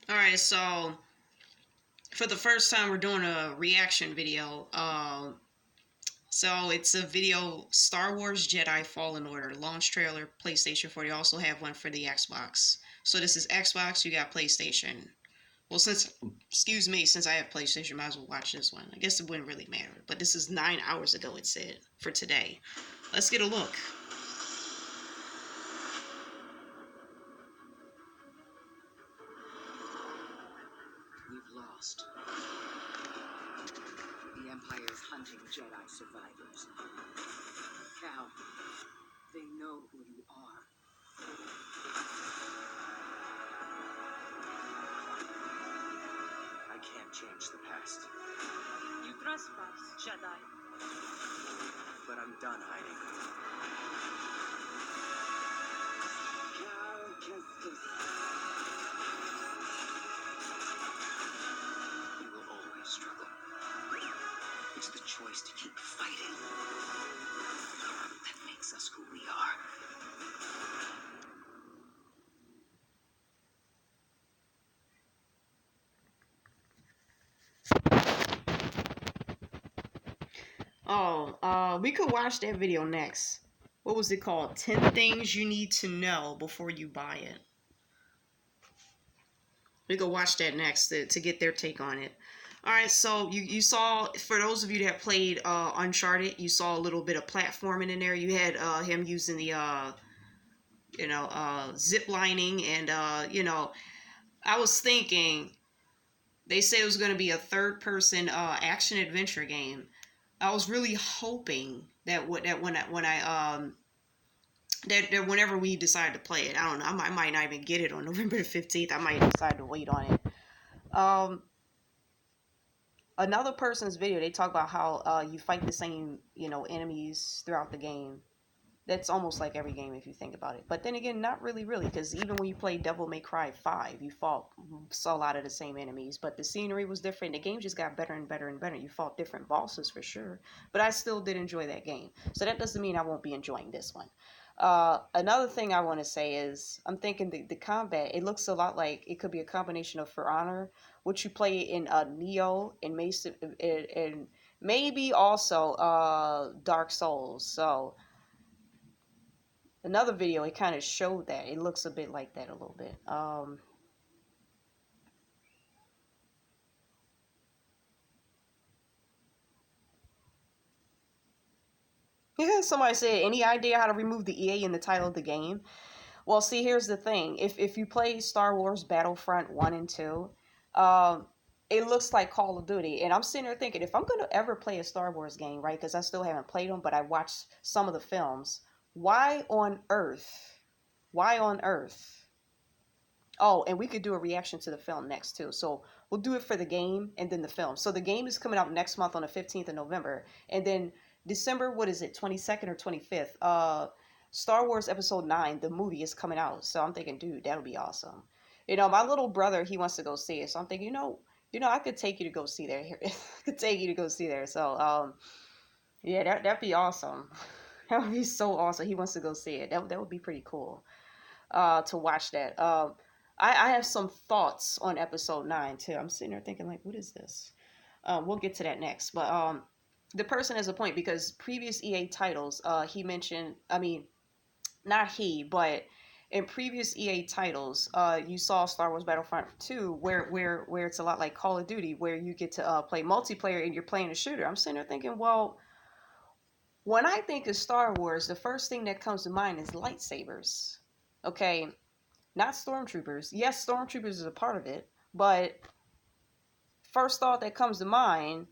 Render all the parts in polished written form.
All right, so for the first time, we're doing a reaction video. So it's a video, Star Wars Jedi Fallen Order launch trailer, PlayStation 4. You also have one for the Xbox. So this is Xbox. You got PlayStation. Well, since I have PlayStation, might as well watch this one. I guess it wouldn't really matter. But this is 9 hours ago. It said for today. Let's get a look. We've lost. The Empire is hunting Jedi survivors. Cal, they know who you are. I can't change the past, You trespass, Jedi. but I'm done hiding. Cal Kestis. We will always struggle. It's the choice to keep fighting that makes us who we are. Oh, we could watch that video next. What was it called? 10 things you need to know before you buy it. We could watch that next to get their take on it. All right, so you saw, for those of you that played Uncharted, you saw a little bit of platforming in there. You had him using the zip lining, and I was thinking they said it was going to be a third person action adventure game. I was really hoping that that whenever we decide to play it, I don't know, I might not even get it on November the 15th. I might decide to wait on it. Another person's video, they talk about how you fight the same, enemies throughout the game. That's almost like every game if you think about it. But then again, not really, because even when you play Devil May Cry 5, you saw a lot of the same enemies, but the scenery was different. The game just got better and better and better. You fought different bosses for sure, but I still did enjoy that game. So that doesn't mean I won't be enjoying this one. Another thing I want to say is I'm thinking the combat, it looks a lot like it could be a combination of For Honor, which you play in Neo and Mason, and maybe also Dark Souls. So another video, it kind of showed that it looks a bit like that a little bit. Yeah, somebody said, any idea how to remove the EA in the title of the game? Well, see, here's the thing. If you play Star Wars Battlefront 1 and 2, um, it looks like Call of Duty. And I'm sitting there thinking, if I'm going to ever play a Star Wars game, right, because I still haven't played them, but I watched some of the films, why on earth? Why on earth? Oh, and we could do a reaction to the film next, too. So we'll do it for the game and then the film. So the game is coming out next month on the 15th of November. And then December, what is it, 22nd or 25th? Star Wars Episode 9, the movie, is coming out. So I'm thinking, dude, that'll be awesome. My little brother, he wants to go see it. So I'm thinking, I could take you to go see there. I could take you to go see there. So, yeah, that'd be awesome. That would be so awesome. He wants to go see it. That would be pretty cool to watch that. I have some thoughts on Episode 9, too. I'm sitting there thinking, like, what is this? We'll get to that next. But the person has a point because previous EA titles, he mentioned, I mean, not he, but in previous EA titles, you saw Star Wars Battlefront 2, where it's a lot like Call of Duty, where you get to play multiplayer and you're playing a shooter. I'm sitting there thinking, well, when I think of Star Wars, the first thing that comes to mind is lightsabers. Okay, not stormtroopers. Yes, stormtroopers is a part of it, but first thought that comes to mind,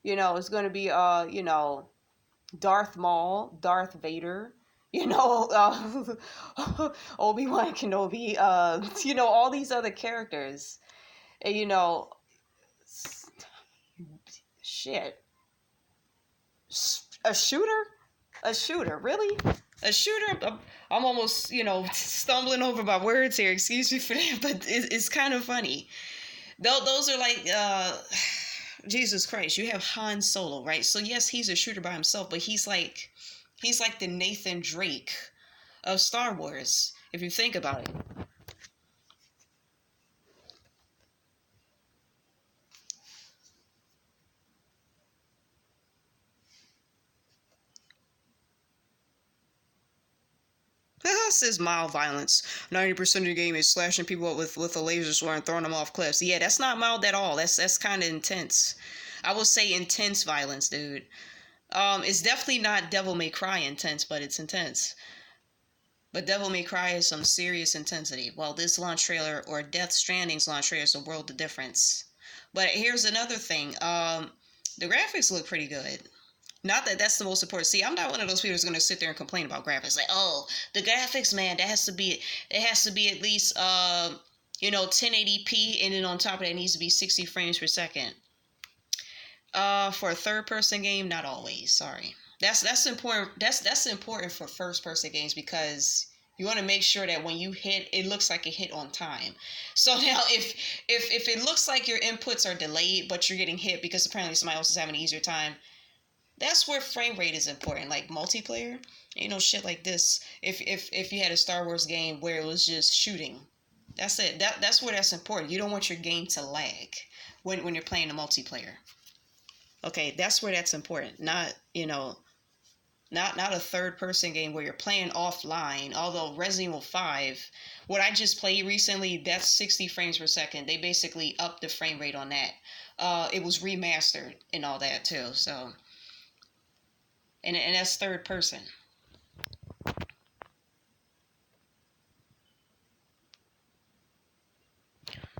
is going to be, Darth Maul, Darth Vader, Obi-Wan Kenobi, all these other characters. And, shit. A shooter? A shooter, really? A shooter? I'm almost, stumbling over my words here. Excuse me for that, but it's kind of funny. Those are like, Jesus Christ, you have Han Solo, right? So yes, he's a shooter by himself, but he's like the Nathan Drake of Star Wars, if you think about it. it says mild violence. 90% of the game is slashing people up with a laser sword and throwing them off cliffs. Yeah, that's not mild at all. That's kind of intense. I will say intense violence, dude. It's definitely not Devil May Cry intense, but it's intense. But Devil May Cry is some serious intensity, while this launch trailer or Death Stranding's launch trailer is a world of difference. But here's another thing. The graphics look pretty good. Not that that's the most important. See, I'm not one of those people who's going to sit there and complain about graphics. Like, oh, the graphics, man, it has to be at least 1080p, and then on top of that, it needs to be 60 frames per second. For a third person game, not always. Sorry. That's important. That's important for first person games because you want to make sure that when you hit, it looks like it hit on time. So now, if it looks like your inputs are delayed, but you're getting hit because apparently somebody else is having an easier time, that's where frame rate is important. Like multiplayer, shit like this. If you had a Star Wars game where it was just shooting, that's it. That's where that's important. You don't want your game to lag when you're playing a multiplayer. Okay, that's where that's important. Not not a third person game where you're playing offline. Although Resident Evil 5, what I just played recently, that's 60 frames per second. They basically upped the frame rate on that. It was remastered and all that too. So, and that's third person.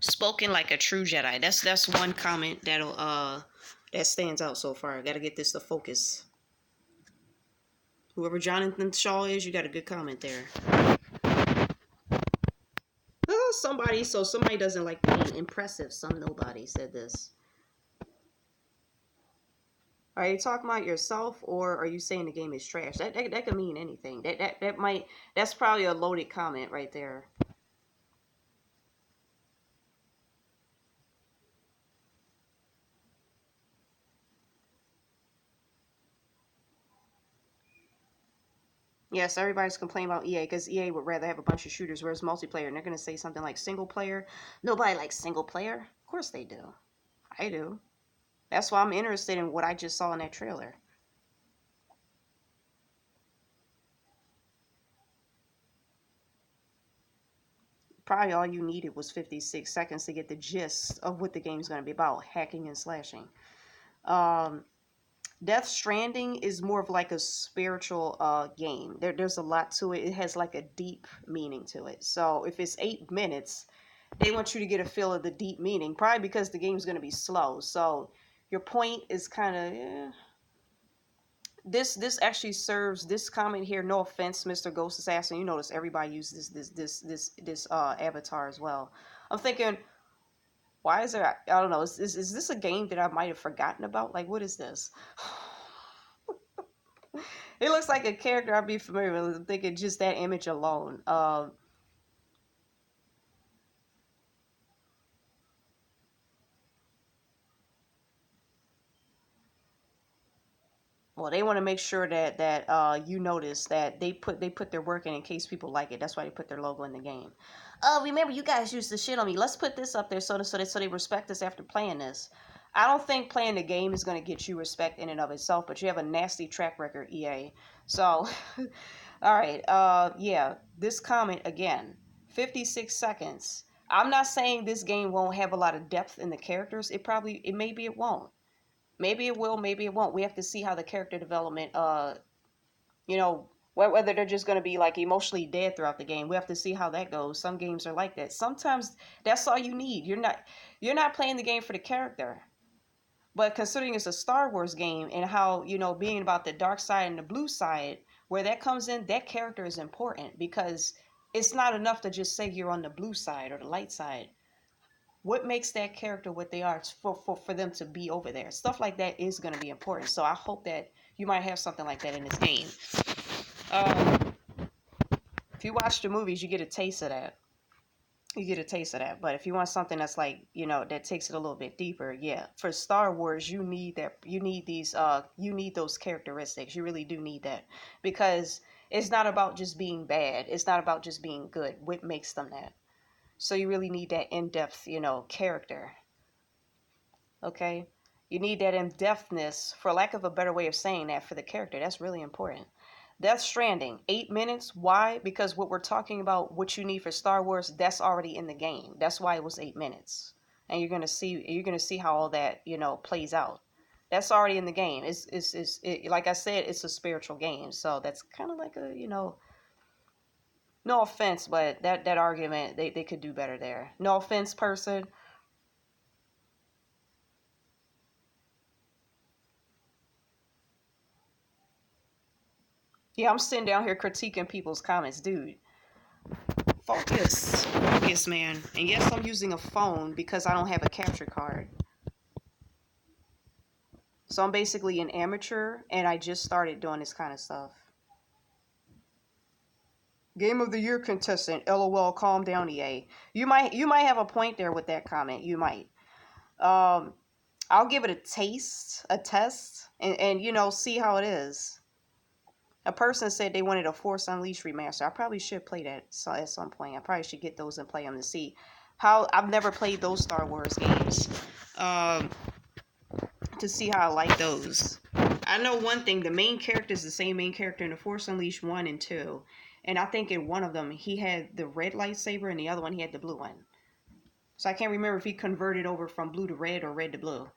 Spoken like a true Jedi. That's one comment that stands out so far. I gotta get this to focus. Whoever Jonathan Shaw is, you got a good comment there. Oh, somebody doesn't like being impressive. Some nobody said this. Are you talking about yourself, or are you saying the game is trash? That could mean anything. That's probably a loaded comment right there. Yes, everybody's complaining about EA because EA would rather have a bunch of shooters, whereas multiplayer, and they're gonna say something like single player. Nobody likes single player. Of course they do. I do. That's why I'm interested in what I just saw in that trailer. Probably all you needed was 56 seconds to get the gist of what the game's going to be about, hacking and slashing. Um, Death Stranding is more of like a spiritual game. There's a lot to it. It has like a deep meaning to it. So if it's 8 minutes, they want you to get a feel of the deep meaning, probably because the game's going to be slow. So your point is kind of, this actually serves this comment here. No offense, Mr. Ghost Assassin. You notice everybody uses this avatar as well. I'm thinking, why is there? I don't know. Is this a game that I might have forgotten about? Like, what is this? It looks like a character I'd be familiar with. I'm thinking just that image alone. Well, they want to make sure that you notice that they put their work in case people like it. That's why they put their logo in the game. Remember you guys used to shit on me. Let's put this up there so they respect us after playing this. I don't think playing the game is going to get you respect in and of itself, but you have a nasty track record, EA. So, all right, yeah, this comment again, 56 seconds. I'm not saying this game won't have a lot of depth in the characters. Maybe it won't. Maybe it will, maybe it won't. We have to see how the character development, whether they're just going to be like emotionally dead throughout the game. We have to see how that goes. Some games are like that. Sometimes that's all you need. You're not playing the game for the character. But considering it's a Star Wars game and how, being about the dark side and the blue side, where that comes in, that character is important because it's not enough to just say you're on the blue side or the light side. What makes that character what they are for them to be over there? Stuff like that is going to be important. So I hope that you might have something like that in this game. Um, if you watch the movies, you get a taste of that. You get a taste of that. But if you want something that's like, that takes it a little bit deeper, yeah. For Star Wars, you need that. You need those characteristics. You really do need that because it's not about just being bad. It's not about just being good. What makes them that? So you really need that in-depth, character. Okay? You need that in-depthness, for lack of a better way of saying that, for the character. That's really important. Death Stranding, 8 minutes. Why? Because what we're talking about, what you need for Star Wars, that's already in the game. That's why it was 8 minutes. And you're gonna see how all that plays out. That's already in the game. Like I said, it's a spiritual game. So that's kind of like a no offense, but that argument they could do better there. No offense, person. Yeah, I'm sitting down here critiquing people's comments, dude. Focus, man. And yes, I'm using a phone because I don't have a capture card. So I'm basically an amateur, and I just started doing this kind of stuff. Game of the year contestant. LOL. Calm down, EA. You might have a point there with that comment. You might. Um, I'll give it a test, and see how it is. A person said they wanted a Force Unleashed remaster. I probably should play that at some point. I probably should get those and play them to see how. I've never played those Star Wars games. Um, to see how I like those. I know one thing, the main character is the same main character in the Force Unleashed 1 and 2. And I think in one of them, he had the red lightsaber, and the other one, he had the blue one. So I can't remember if he converted over from blue to red or red to blue.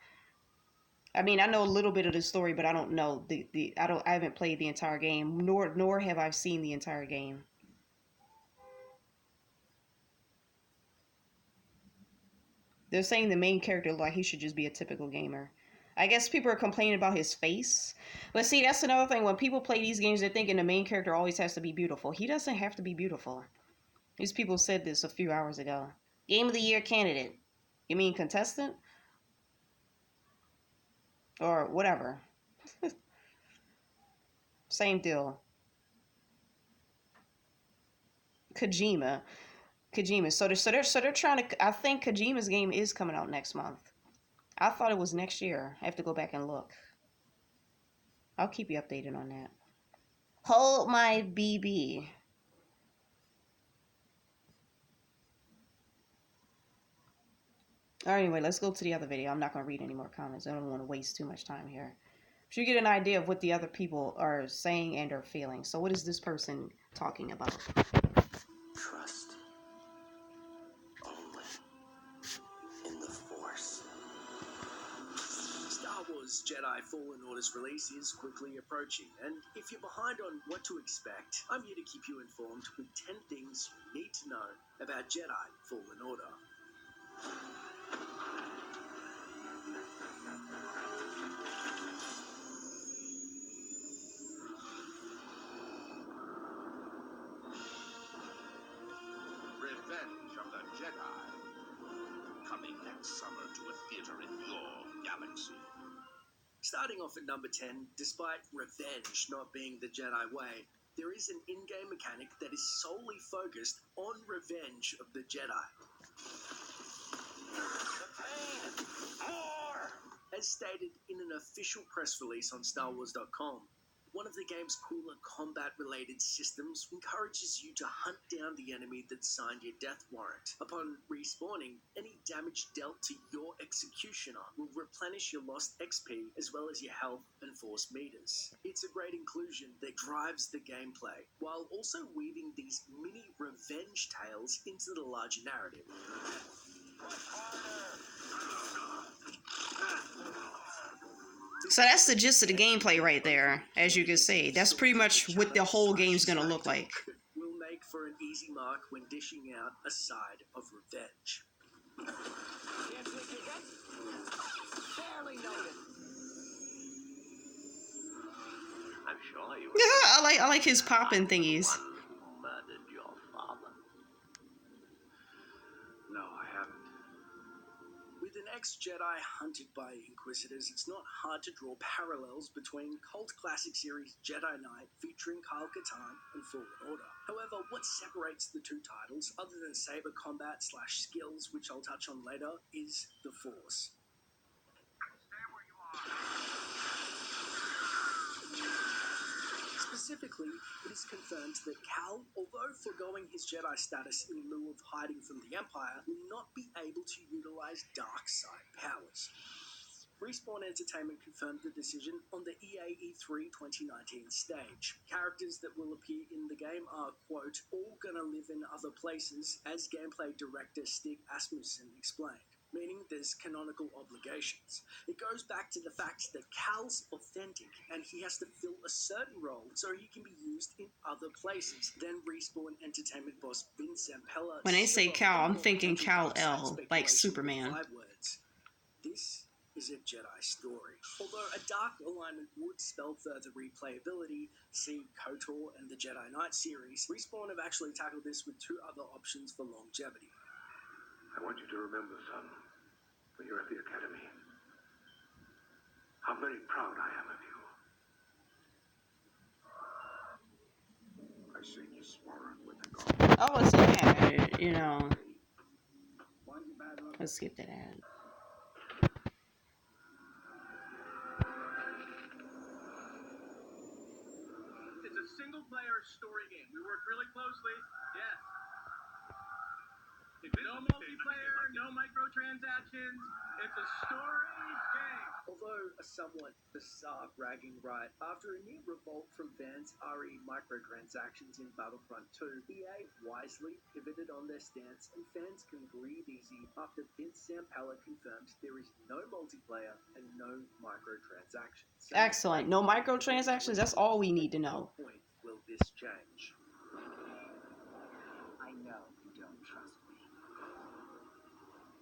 I mean, I know a little bit of the story, but I don't know I haven't played the entire game, nor have I seen the entire game. They're saying the main character, like, he should just be a typical gamer. I guess people are complaining about his face. But see, that's another thing. When people play these games, they're thinking the main character always has to be beautiful. He doesn't have to be beautiful. These people said this a few hours ago. Game of the year candidate. You mean contestant? Or whatever. Same deal. Kojima. Kojima. So they're trying to. I think Kojima's game is coming out next month. I thought it was next year. I have to go back and look. I'll keep you updated on that. Hold my BB. All right, anyway, let's go to the other video. I'm not going to read any more comments. I don't want to waste too much time here. So you get an idea of what the other people are saying and are feeling. So what is this person talking about? Trust only in the Force. Star Wars Jedi Fallen Order's release is quickly approaching, and if you're behind on what to expect, I'm here to keep you informed with 10 things you need to know about Jedi Fallen Order. Revenge of the Jedi. Coming next summer to a theater in your galaxy. Starting off at number 10, despite revenge not being the Jedi way, there is an in-game mechanic that is solely focused on revenge of the Jedi. More! As stated in an official press release on StarWars.com, one of the game's cooler combat-related systems encourages you to hunt down the enemy that signed your death warrant. Upon respawning, any damage dealt to your executioner will replenish your lost XP as well as your health and force meters. It's a great inclusion that drives the gameplay, while also weaving these mini revenge tales into the larger narrative. So that's the gist of the gameplay right there, as you can see. That's pretty much what the whole game's going to look like. Will make for an easy mark when dishing out a side of revenge. I'm sure you Yeah, I like his popping thingies. one who murdered your father. No, I haven't. With an ex-Jedi hunted by Inquisitors, it's not hard to draw parallels between cult classic series Jedi Knight featuring Kyle Katarn and Fallen Order. However, what separates the two titles, other than saber combat / skills, which I'll touch on later, is the Force. Specifically, it is confirmed that Cal, although foregoing his Jedi status in lieu of hiding from the Empire, will not be able to utilize dark side powers. Respawn Entertainment confirmed the decision on the EA E3 2019 stage. Characters that will appear in the game are, quote, all gonna live in other places, as gameplay director Stig Asmussen explained, meaning there's canonical obligations. It goes back to the fact that Cal's authentic and he has to fill a certain role so he can be used in other places. Then Respawn Entertainment boss Vincent Pella. When they say Cal, I'm thinking Kal-El, like Superman. Words. This is a Jedi story. Although a dark alignment would spell further replayability, see KOTOR and the Jedi Knight series, Respawn have actually tackled this with two other options for longevity. I want you to remember, son, when you're at the academy, how very proud I am of you. I see you sparring with the God. Oh, what's that? You know. Let's skip that ad. It's a single-player story game. We work really closely. Yes. No multiplayer, no microtransactions. It's a story game. Although a somewhat bizarre bragging right, after a near revolt from fans' RE microtransactions in Battlefront 2, EA wisely pivoted on their stance and fans can breathe easy after Vincent Pella confirmed there is no multiplayer and no microtransactions. Excellent. No microtransactions, that's all we need to know. At what point will this change? I know you don't trust me.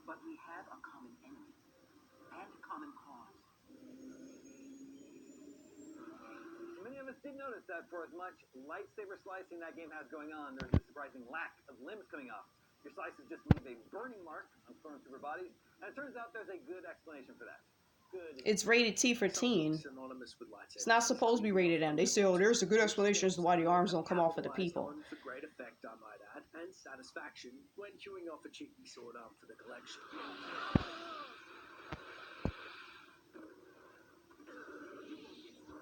But we have a common enemy and a common cause. Many of us did notice that for as much lightsaber slicing that game has going on, there's a surprising lack of limbs coming off. Your slices just leave a burning mark on stormtrooper bodies, and it turns out there's a good explanation for that. It's rated T for teen. It's not supposed to be rated M. They say, oh, there's a good explanation as to why the arms don't come off of the people. For great effect, I might add, and satisfaction when chewing off a cheeky sword arm for the collection.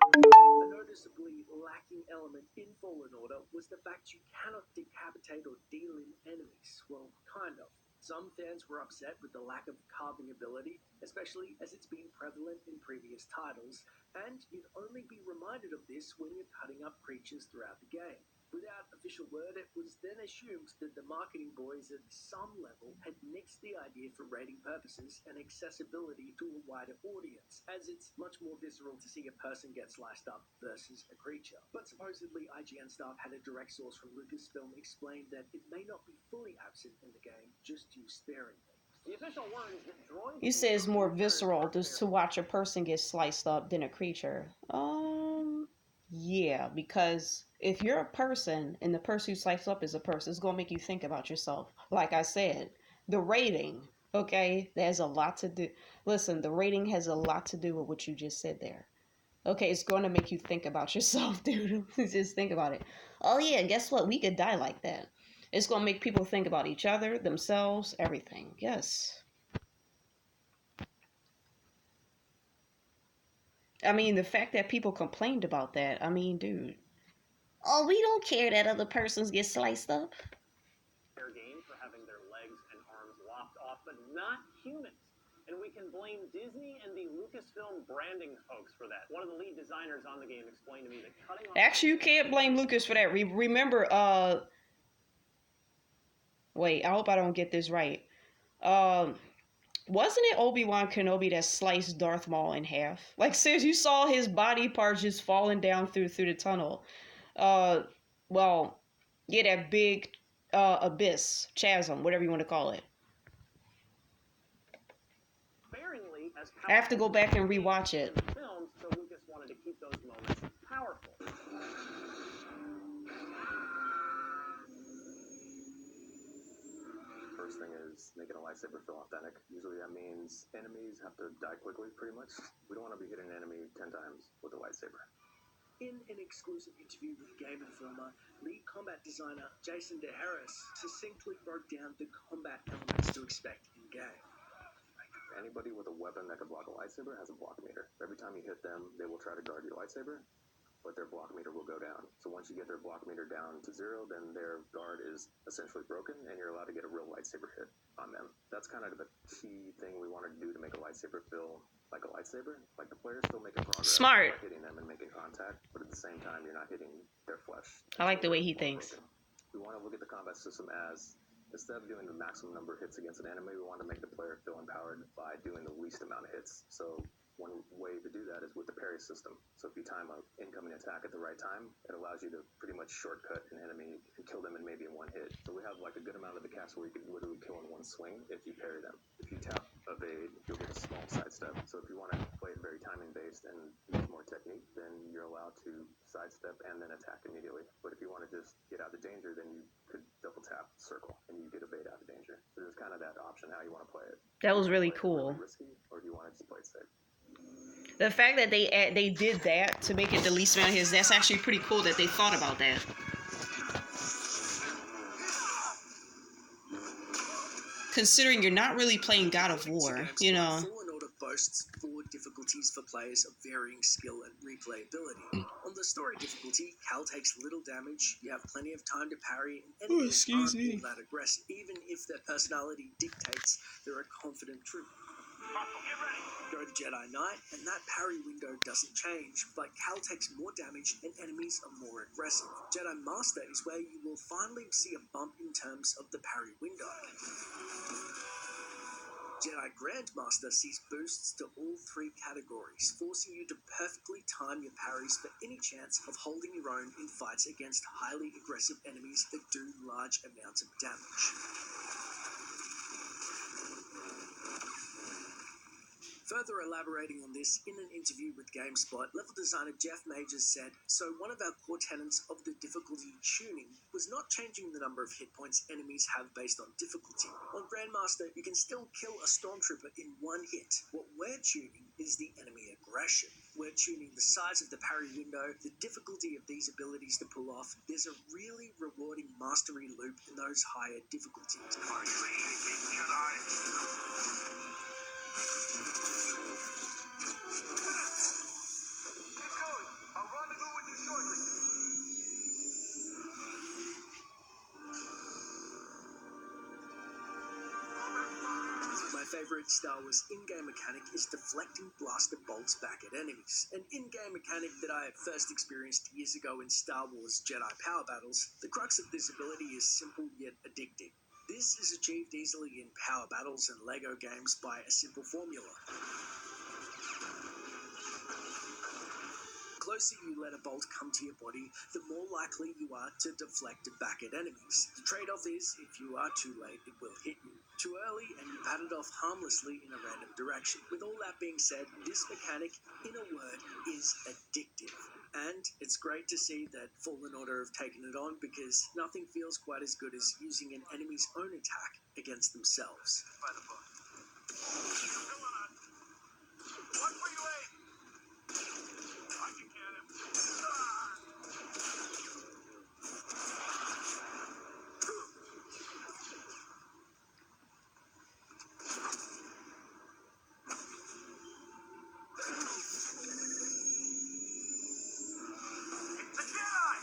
A noticeably lacking element in Fallen Order was the fact you cannot decapitate or delimb enemies. Well, kind of. Some fans were upset with the lack of carving ability, especially as it's been prevalent in previous titles, and you'd only be reminded of this when you're cutting up creatures throughout the game. Without official word, it was then assumed that the marketing boys at some level had nixed the idea for rating purposes and accessibility to a wider audience, as it's much more visceral to see a person get sliced up versus a creature. But supposedly IGN staff had a direct source from Lucasfilm explain that it may not be fully absent in the game, just used sparingly. The official word is that droids... You say it's more visceral just to watch a person get sliced up than a creature. Yeah, because if you're a person and the person who sliced up is a person, it's going to make you think about yourself. Like I said, the rating, okay, that has a lot to do. Listen, the rating has a lot to do with what you just said there. Okay, it's going to make you think about yourself, dude. Just think about it. Oh, yeah, guess what? We could die like that. It's going to make people think about each other, themselves, everything. Yes. I mean, the fact that people complained about that, I mean, dude. Oh, we don't care that other persons get sliced up. Fair game for having their legs and arms lopped off, but not humans. And we can blame Disney and the Lucasfilm branding folks for that. One of the lead designers on the game explained to me that cutting off... Actually, you can't blame Lucas for that. Remember, wait, I hope I don't get this right. Wasn't it Obi-Wan Kenobi that sliced Darth Maul in half? Like, seriously, you saw his body parts just falling down through the tunnel. Well, yeah, that big abyss, chasm, whatever you want to call it. I have to go back and rewatch it. Films, so Lucas wanted to keep those moments powerful. First thing is making a lightsaber feel authentic. Usually that means enemies have to die quickly, pretty much. We don't want to be hitting an enemy 10 times with a lightsaber. In an exclusive interview with Game Informer, lead combat designer Jason DeHarris succinctly broke down the combat elements to expect in-game. Anybody with a weapon that can block a lightsaber has a block meter. Every time you hit them, they will try to guard your lightsaber. but their block meter will go down. So once you get their block meter down to 0, then their guard is essentially broken, and you're allowed to get a real lightsaber hit on them. That's kind of the key thing we wanted to do to make a lightsaber feel like a lightsaber. Like, the player's still making progress Smart. by hitting them and making contact, but at the same time, you're not hitting their flesh. I like the way he thinks. Broken. We want to look at the combat system as, instead of doing the maximum number of hits against an enemy, we want to make the player feel empowered by doing the least amount of hits. So one way to do that is with the parry system. So if you time an incoming attack at the right time, it allows you to pretty much shortcut an enemy and kill them in maybe in one hit. So we have like a good amount of the cast where you can literally kill in one swing if you parry them. If you tap evade, you'll get a small sidestep. So if you want to play it very timing based and use more technique, then you're allowed to sidestep and then attack immediately. But if you want to just get out of danger, then you could double tap circle and you get evade out of danger. So there's kind of that option how you want to play it. That was really cool. Really risky, or do you want to just play it safe? The fact that they did that to make it the least amount of hits, that's actually pretty cool that they thought about that. Considering you're not really playing God of War, you know. Fallen Order boasts 4 difficulties for players of varying skill and replayability. On the story difficulty, Cal takes little damage, you have plenty of time to parry, and enemies aren't all that aggressive, even if their personality dictates they're a confident trooper. Go to Jedi Knight, and that parry window doesn't change, but Cal takes more damage and enemies are more aggressive. Jedi Master is where you will finally see a bump in terms of the parry window. Jedi Grandmaster sees boosts to all 3 categories, forcing you to perfectly time your parries for any chance of holding your own in fights against highly aggressive enemies that do large amounts of damage. Further elaborating on this, in an interview with GameSpot, level designer Jeff Majors said, "So one of our core tenets of the difficulty tuning was not changing the number of hit points enemies have based on difficulty. On Grandmaster, you can still kill a Stormtrooper in 1 hit. What we're tuning is the enemy aggression. We're tuning the size of the parry window, the difficulty of these abilities to pull off. There's a really rewarding mastery loop in those higher difficulties." Are you anything, Jedi? My favorite Star Wars in-game mechanic is deflecting blaster bolts back at enemies. An in-game mechanic that I first experienced years ago in Star Wars Jedi Power Battles. The crux of this ability is simple yet addictive. This is achieved easily in Power Battles and LEGO games by a simple formula. The closer you let a bolt come to your body, the more likely you are to deflect it back at enemies. The trade-off is, if you are too late, it will hit you. Too early, and you pat it off harmlessly in a random direction. With all that being said, this mechanic, in a word, is addictive. And it's great to see that Fallen Order have taken it on, because nothing feels quite as good as using an enemy's own attack against themselves. By the book. What were you aiming? I can get him. It's a Jedi!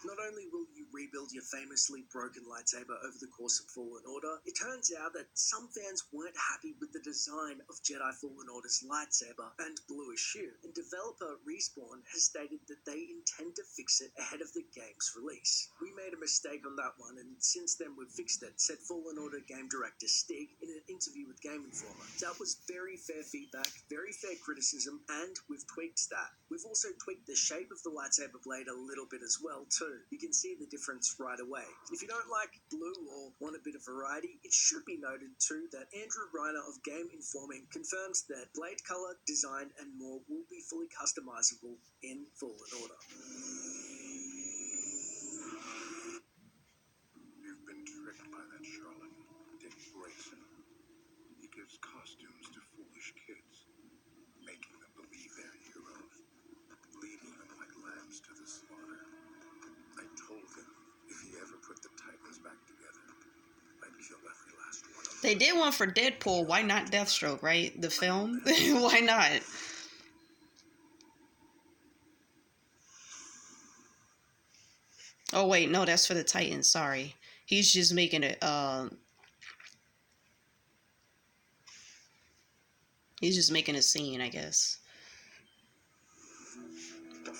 Not only will you rebuild your famously broken lightsaber over the course of Fallen Order, it turns out that some fans weren't happy with the design of Jedi Fallen Order's lightsaber and bluish shoe, and developer Respawn has stated that they intend to fix it ahead of the game's release. We made a mistake on that one, and since then we've fixed it, said Fallen Order game director Stig in an interview with Game Informer. That was very fair feedback, very fair criticism, and we've tweaked that. We've also tweaked the shape of the lightsaber blade a little bit as well too. You can see the difference right away. If you don't like blue or want a bit of variety, it should be noted too that Andrew Reiner of Game Informing confirms that blade color, design, and more will be fully customizable in Fallen Order. You've been tricked by that charlatan, Dick Grayson. He gives costumes to foolish kids, making them believe they're heroes, leading them like lambs to the slaughter. I told him if he ever put the Titans back together, I'd kill every last one of them. They did one for Deadpool. Why not Deathstroke, right? The film? Why not? Oh wait, no, that's for the Titans. Sorry, he's just making it. He's just making a scene, I guess. No,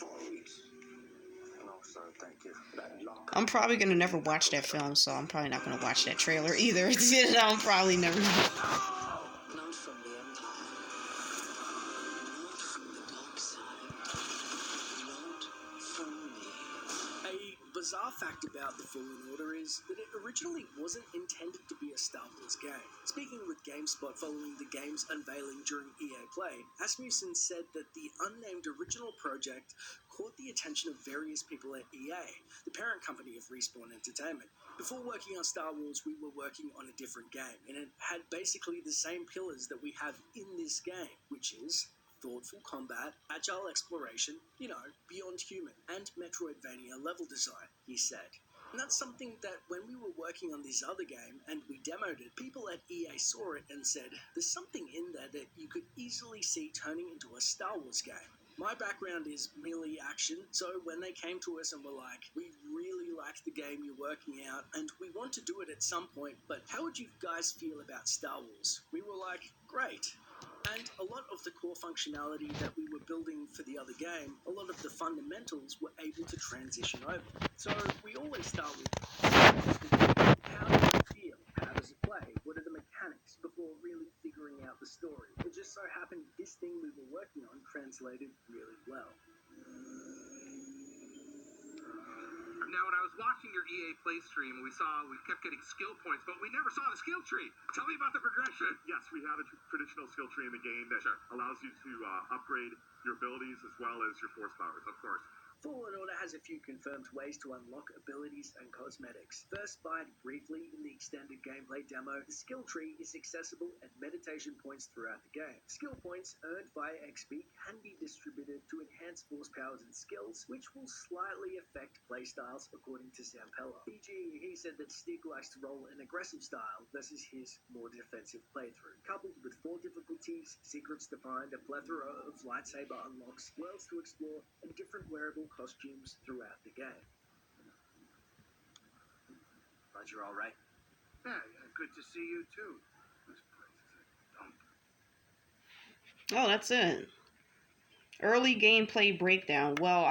sir, thank you. That lock. I'm probably gonna never watch that film, so I'm probably not gonna watch that trailer either. You know, I'm probably never. Not from the Empire. Not from the dark side. Not from me. A bizarre fact about The Fallen Order is that it originally wasn't intended to be a Star Wars game. Speaking with GameSpot following the game's unveiling during EA Play, Asmussen said that the unnamed original project caught the attention of various people at EA, the parent company of Respawn Entertainment. Before working on Star Wars, we were working on a different game, and it had basically the same pillars that we have in this game, which is thoughtful combat, agile exploration, beyond human, and Metroidvania level design, he said. And that's something that when we were working on this other game and we demoed it, people at EA saw it and said, there's something in there that you could easily see turning into a Star Wars game. My background is melee action, so when they came to us and were like, we really like the game you're working out and we want to do it at some point, but how would you guys feel about Star Wars? We were like, great. And a lot of the core functionality that we were building for the other game, a lot of the fundamentals were able to transition over. So we always start with, how does it feel? How does it play? What are the mechanics before really figuring out the story? It just so happened this thing we were working on translated really well. Now, when I was watching your EA Play stream, we kept getting skill points, but we never saw the skill tree. Tell me about the progression. Yes, we have a traditional skill tree in the game that allows you to upgrade your abilities as well as your force powers. Of course. Fallen Order has a few confirmed ways to unlock abilities and cosmetics. First spied briefly in the extended gameplay demo, the skill tree is accessible at meditation points throughout the game. Skill points earned via XP can be distributed to enhance force powers and skills, which will slightly affect playstyles according to Zampella. PG, he said that Stig likes to roll an aggressive style versus his more defensive playthrough. Coupled with 4 difficulties, secrets to find, a plethora of lightsaber unlocks, worlds to explore, and different wearable costumes throughout the game. Roger, all right? Yeah, good to see you too. This place is a dump. Oh, that's it. Early gameplay breakdown. Well,